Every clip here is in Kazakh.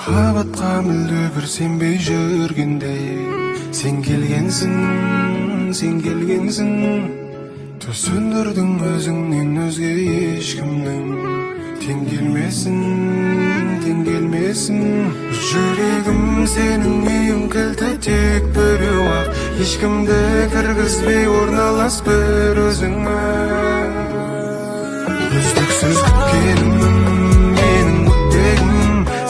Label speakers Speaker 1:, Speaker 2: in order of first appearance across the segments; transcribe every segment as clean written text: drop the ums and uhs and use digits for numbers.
Speaker 1: махаббатқа мүлде бір сенбей жүргенде сен келгенсің төс сөндірдің өзіңнен өзге ешкімнің тең келмесін жүрегім сенің үйің кілті тек біреу ақ ешкімді кіргізбей орналас бір өзіңе үздіксіз күткенім менің өттегім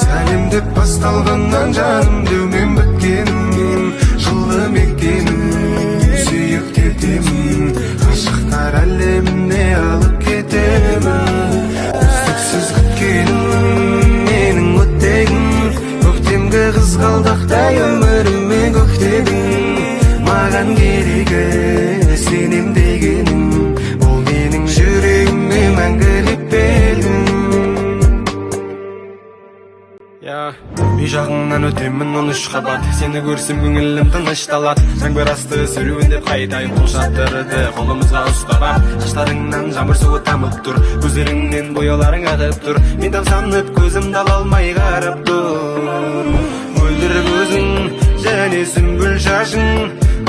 Speaker 1: сәлем деп басталғаннан жаным деумен біткенім жылы мекенім сүйіп кетемін ғашықтар әлеміне алып кетемін үздіксіз күткенім менің өттегім көктемгі қызғалдақтай өміріме көктедің маған керегі сенем дегенім ол менің жүрегіме мәңгілік белгім үй жағыңнан өтемін 13 қабат сені көрсем көңілім тынышталат жаңбыр асты сөйлеуіндеп қайтайын қол шаттырды қолымызға ұстап шаштарыңнан жаңбыр суы тамып тұр көздеріңнен бояуларың ағып тұр мен тамсанып көзімді ала алмай қарап тұр мөлдір көзің және сүмбіл шашың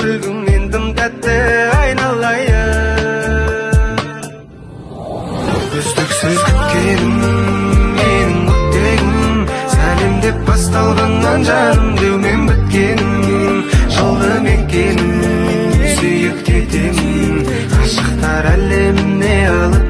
Speaker 1: күлкіңнен тым тәтті айналайын үздіксіз күткенім менің өттегім сәлем деп басталғаннан жаным деумен біткенім жылы мекенім сүйіп кетемін ғашықтар әлеміне алып